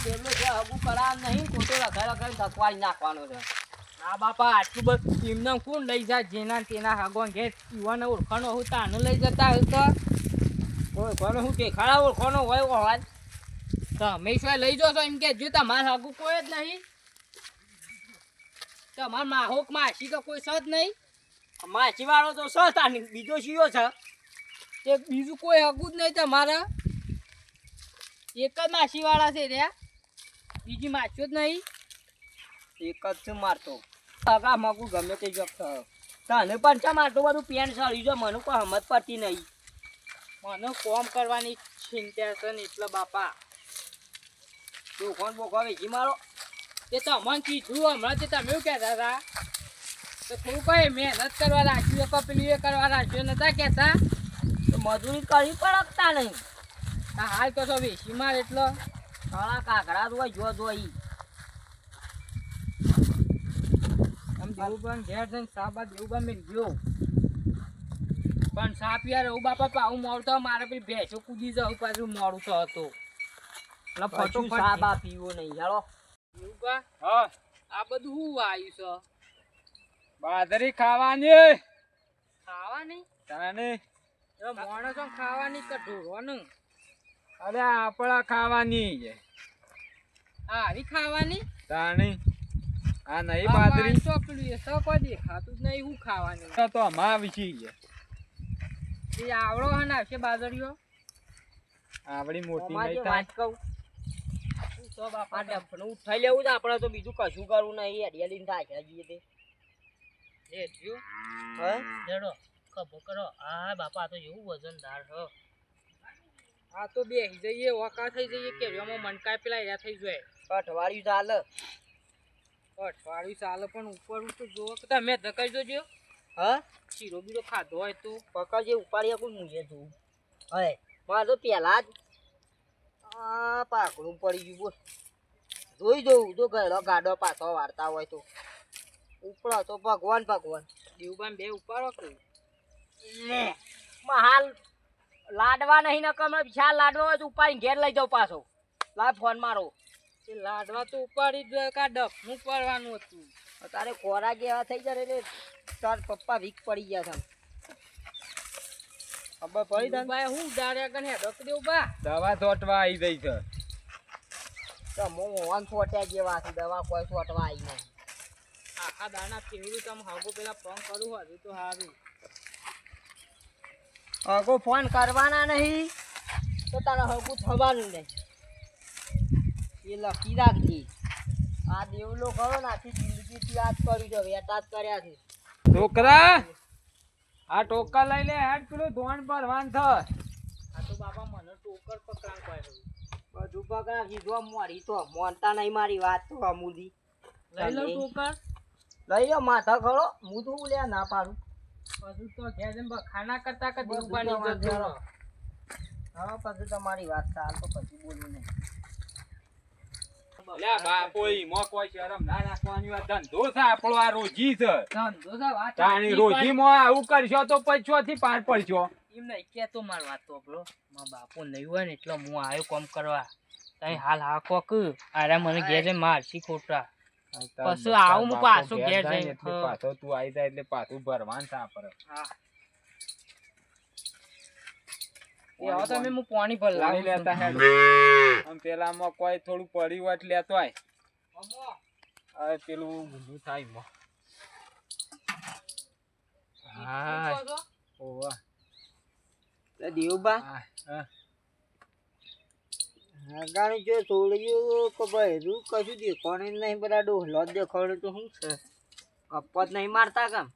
Bellow જે હગું કરાવ નહીં ખોટો લખાઈ લખાઈ ધકવાડી નાખવાનો છે. ના બાપા આટલું બધું એમને કોણ લઈ જાય જેના તેના હગવાન ઘેર યુવાને ઓળખાણો હોય તાનું લઈ જતા હોય તો ઓળખોનો શું દેખાડા ઓળખોનો હોય અવાજ તમે શું લઈ જશો એમ કે જો તમારે હગું કોઈ જ નહીં તમારે માહોક માસી તો કોઈ સજ નહીં માછી વાળો તો સસ્તા નહીં બીજો શીયો છે તે બીજું કોઈ હગું જ નહીં તમારા એક જ માસી વાળા છે રે બીજી માછીઓ જ નહીં એક જ છે મારતો હગા મગું ગમે તે જગ તને પણ છે મારતો બધું પેન્ટ સળી જો મને કોઈ હમત પડતી નહીં મને કોમ કરવાની ચિંતા છે ને એટલે બાપા દુકાન બોકા વેચી મારો તે તમને કીધું હમણાં તે તમે એવું કહેતા હતા તો થોડું કઈ મહેનત કરવા રાખ્યું કપેલું એ કરવા રાખ્યું નતા કહેતા તો મજૂરી કરી પડકતા નહીં હાલ તો છો વેચી માર એટલે સાળા કાકડા જોઈ જો જોઈ આમ દેવું ઘેર જઈને સાબા દેવું મેં ગયો પણ સાપ યાર એવું બાપા પાવું મોડું તો મારે પેલી ભેંસો કૂદી જવું પાછું મોડું તો હતો એટલે ફટોફટ સાબા પીવો નહીં હેલો એવું કા હા આ બધું શું આવ્યું છે બાજરી ખાવાની ખાવાની તાને માણસો ખાવાની કે ઢોરવાનું અરે આપણા ખાવાની છે આવી ખાવાની તાણી આ નહીં બાજરી તો પેલું એ તો કોઈ દેખાતું જ નહીં હું ખાવાની તો અમારા વિશે છે એ આવડો હે ને આવશે બાજરીઓ આપણી મોટી અમારે નહીં વાત થાય કહું તો બાપા ડંપનું ઉઠાઈ લેવું છે આપણે તો બીજું કશું કરવું નહીં હરિયાળીને થાય જઈએ તે એ થયું હે લેડો કબો કરો આ બાપા તો એવું વજનદાર છે આ તો બેસી જઈએ વકા થઈ જઈએ કેરીઓમાં મનકાય પેલા એરા થઈ જાય અઠવાડિયું ચાલે અઠવાડિયું ચાલે પણ ઉપર તો જોવો કે તમે ધકાઈ જોજો હા શીરો બીરો ખાધો હોય તો પકા જે ઉપાડી કોઈ મૂજે તું હે મારે તો પહેલા જ આ પાકડું પડી ગયું બોલ જોઈ જવું જો ગયેલો ગાડો પાછો વાળતા હોય તો ઉપડો તો ભગવાન ભગવાન દેવબાન બે ઉપાડો કે હાલ લાડવા નહીં નકમ વિશાલ લાડવા હોય તો ઉપાડીને ઘેર લઈ જાવ પાછો લાવ ફોન મારો એ લાડવા તો ઉપાડી જ કા ડફનું પડવાનું હતું તારે ખોરાક એવા થઈ જાય એટલે તાર પપ્પા વીક પડી ગયા છે ખબર પડી તને ભાઈ હું દાડ્યા કને હેડક દેવ બા દવા છોટવા આવી ગઈ છે તો મોહન છોટ્યા જેવા છે દવા કોઈ છોટવા આવી નહીં આખા દાણા ફેરવું તમે હાગો પેલા ફોન કરું હજુ તો હારું હગો ફોન કરવાના નહીં તો તારે હગું થવાનું નહીં એ લખી રાખજે આ દેવલો ખરો ને આખી જિંદગીથી યાદ કર્યું છે વેટા જ કર્યા છે છોકરા આ ટોકા લઈ લે હેડ પેલું ધોણ ભરવાન થ આ તો બાપા મને ટોકર પકડાણ પાડ્યું બધું પકડા કીધું મોડી તો મોનતા નહીં મારી વાત તો અમૂદી લઈ લો ટોકર લઈ લો માથા ખરો હું તો લે ના પાડું પછી તો ઘેર જઈને ખાના કરતા કે બધું દેવબાની તો ઇજ્જત કરો હા પછી તમારી વાત ચાલ તો પછી બોલું નહીં લે બાપો ઈમાં કોઈ શરમ ના રાખવાની વાત ધંધો છે આપણો આ રોજી છે ધંધો છે વાત તાણી રોજીમાં આવું કરશો તો પછોથી પાર પડશો એમ નહીં કેતો માર વાત તો બ્રો મારા બાપો નહીં હોય ને એટલે હું આવ્યો કોમ કરવા તઈ હાલ હા કોક આરે મને ઘેર જઈને મારશી ખોટા પછી આવું હું પાછું ઘેર જઈને એટલે પાછો તું આવી જાય એટલે પાછું ભરવાન છે આપણે હા એ આવો તમે હું પાણી ભર પાણી લાવું લેતા હેડ આમ પેલામાં કોઈ થોડું પડ્યું હોય એટલે લેતો આય હવે પેલું ઊંધું થાય માં હા ઓવા તો દેવબા હા ગાણી જો છોડ્યું કે ભાઈ રૂ કશું દેખાણ નહીં બધા ડોહલો જ દેખાડે તો શું છે કપત નહીં મારતા કેમ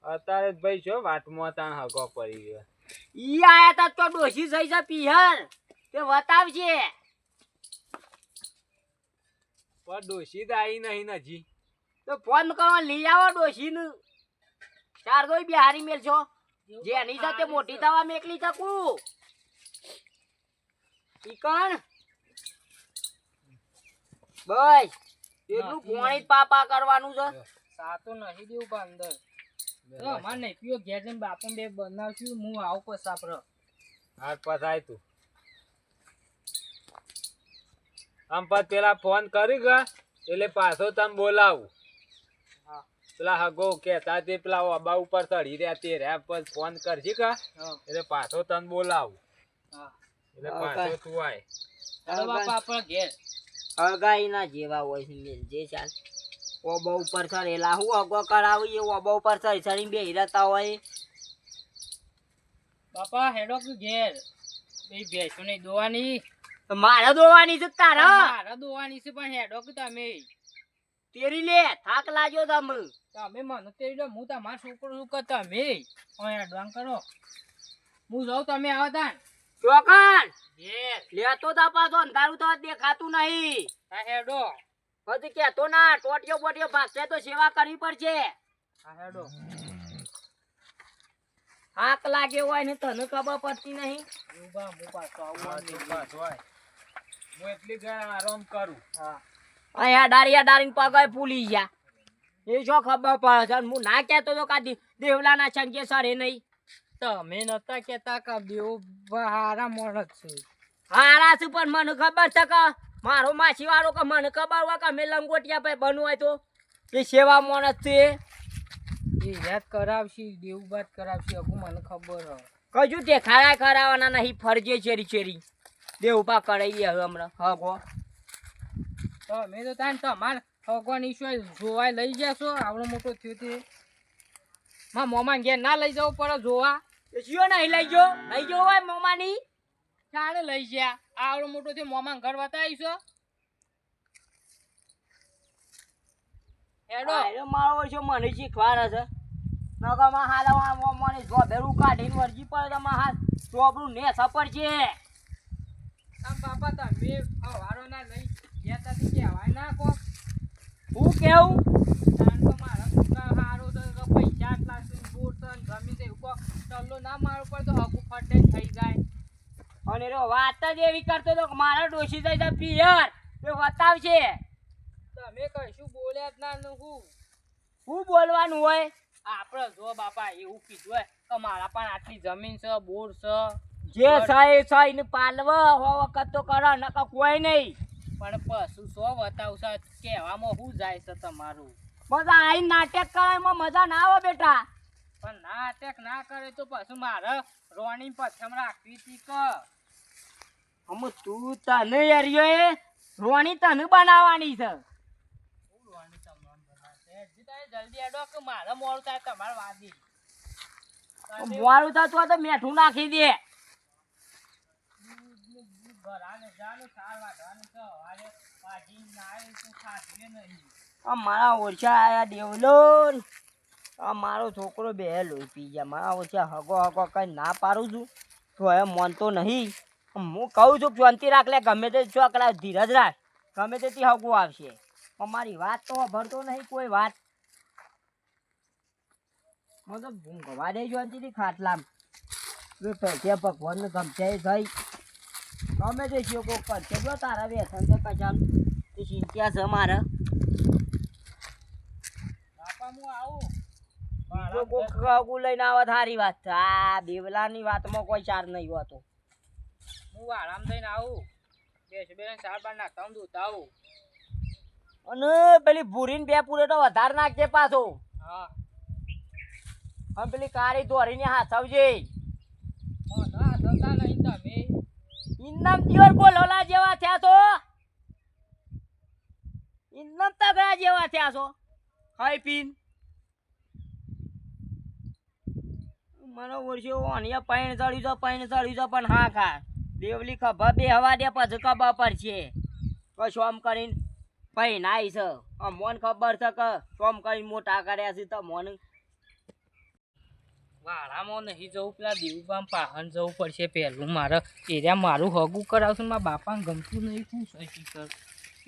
અત્યારે જ ભાઈ છો વાતમાં તાણ હગો પડી ગયો ઈ આયા તા તો ડોશી થઈ છે પિહર તે બતાવજે પણ ડોશી તો આવી નહીં નજી તો ફોન કરો લઈ આવો ડોશી ને ચાર દોઈ બિહારી મેલ છો જેની સાથે મોટી થવા મેકલી શકું ઈ કણ બસ એટલું પોણી પાપા કરવાનું છે સાતો નહીં દેવું પણ અંદર અમાર નહીં પીવો ઘેર જઈને બાપુ બે બનાવશું હું આવું પછી સાપરો હાથ પસાય તું આમ પછી પેલા ફોન કરી ગયા એટલે પાછો તને બોલાવું. હા. પેલા હગો કેતા તે પેલા ઓબા ઉપર ચડી રહ્યા તે રહ્યા પછી ફોન કરજી કા હા. એટલે પાછો તને બોલાવું. હા. એટલે પાછો તું આય. ચાલો બાપા આપણા ઘેર. અગાઈના જેવા હોય છે મેલ જે ચાલ ઓબા ઉપર ચડેલા હું અગો કરાવી એ ઓબા ઉપર ચડી બેહી રહેતા હોય. બાપા હેડો કે ઘેર બે ભેંસો નહીં દોવાની. મારે દોવાની છે તારા મારા દોવાની છે પણ હેડો કે તમે તેરી લે થાક લાગ્યો તમે. તમે મને તેડી લો હું તમારા છોકરો છું કે તમે હેડવાન કરો હું જાઉં તમે આવો તાન ચોકન ઘેર. લેતો તા પાછો અંધારું તો દેખાતું નહીં. હા હેડો. પછી કેતો ના ટોટિયો બોટિયો ભાગશે તો સેવા કરવી પડશે. હા હેડો. થાક લાગ્યો હોય ને તને ખબર પડતી નહીં. ઉભા હું પાછો હા, આવું તું પાછો આય. હું એટલી ઘણા આરામ કરું. હા. અહીંયા ડારી પગાય ભૂલી ગયા એ શું ખબર પડે છે. હું ના કહેતો તો કાદી દેવલાના છંકે સરે નહીં. તમે નતા કેતા કે દેવ હારા મોણસ છે. હારા છે પણ મને ખબર છે કે મારો માસી વાળો કે મને ખબર હોય કે અમે લંગોટિયા ભાઈ બનવું હોય તો એ સેવા માણસ છે. એ યાદ કરાવશી દેવ બાદ કરાવશી અગુ મને ખબર હ. કજુ તે ખારા કરાવવાના નહીં ફરજે ચેરી ચેરી દેવપા કરાવીએ હવે હમણાં હગો. તમે તો તાન તમાર ભગવાન ઈશ્વર જોવા લઈ જશો આવડો મોટો થયો તે માં મોમાં ઘેર ના લઈ જવું પડે જોવા. શિયો નહીં લઈ ગયો લઈ ગયો હોય મોમાની. ચાલે લઈ ગયા આવડો મોટો થયો મોમાં ઘર બતાવીશો હેડો. અરે મારો ઓછો મને શીખવાર હશે નગરમાં હાલવા મને જોબેરું કાઢીને વરજી પડે તો મારા હાથ ચોબરું ને સપર છે. આમ બાપા તમે વારો ના લઈ ગયા તા કહેવાય ના કો હું કેવું તાન તો મારા છોકરા હારો તો પૈસા આટલા છે બોટ છે જમીન છે એવું ચલ્લો ના મારું પર તો હકુ ફટે થઈ જાય. અને રો વાત જ એવી કરતો તો કે મારા ડોશી થઈ જાય પિયર એ બતાવશે. તમે કશું બોલ્યા જ ના હું શું બોલવાનું હોય. આપણે જો બાપા એવું કીધું હોય કે મારા પણ આટલી જમીન છે બોર છે જે સહી સહી ને પાલવ હો વખત તો કરો નકર કોઈ નહીં. પણ પશુ સો બતાવશે કહેવામાં શું જાય છે તમારું. મજા આઈ નાટક કરવામાં મજા ના આવે બેટા. પણ ના અટેક ના કરે તો પછી મારે રોણી પછમ રાખવી હતી કે અમુ તું તને યારીઓ એ રોણી તને બનાવવાની છે. રોણી તમામ બનાવશે જલ્દી એડો કે મારે મોડું થાય તમારે વાદી મોડું થતું હોય તો મેઠું નાખી દે. ઘરાને જાનું સાર વાઢવાનું છે વારે પાજી નાય તો ખાધીએ નહીં. આ મારા ઓછા આયા દેવલો આ મારો છોકરો બે લોહી પી ગયા. મારા ઓછા હગો હગો કઈ ના પાડું છું તો એ માનતો નહીં. હું કહું છું શાંતિ રાખ લે ગમે તે છોકરા ધીરજ રાખ ગમે તેથી હગું આવશે. અમારી વાત તો ભરતો નહીં કોઈ વાત. હું તો ભૂંગવા દે શાંતિથી ખાટલામ પૈસે ભગવાનને ગમશે થઈ ગમે તે છે કોક કરશે જો તારા વ્યસન છે કચાલ તે ચિંતા છે મારે. બાપા હું આવું બીજો કોક હગું લઈને આવે સારી વાત છે. આ દેવલાની વાતમાં કોઈ ચાર નહીં હોતો. હું આરામ થઈને આવું બે ચાર બાર નાખતા હું દૂધ આવું. અને પેલી ભૂરીને બે પૂરે તો વધારે નાખજે પાછો. હા અને પેલી કાળી દોરીને હાથવજે. મોઢા થતા નહીં તમે ઇન્દમ દિયોર ગોલોલા જેવા થયા છો. ઇન્દમ તગડા જેવા થયા છો ખાઈ પીન. મને વર્ષો ઓનિયા પાણી ચડ્યું છે પણ હા ખા દેવલી ખભા બે હવા દે પછી ખબર પડશે કે શોમ કરીને ભાઈ નાઈ છે. મોન ખબર છે કે શોમ કરીને મોટા કર્યા છે તો મોન વાળામાં નહીં જવું પેલા દેવુબામ પાહન જવું પડશે પહેલું મારે એરિયા મારું હગું કરાવશે મારા બાપાને ગમતું નહીં શું સહી કર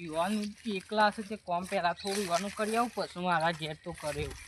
યુવાનું એકલા છે તે કોમ પહેલાં થોડું યુવાનું કરી આવું પછી મારા ઘેર તો કરે એવું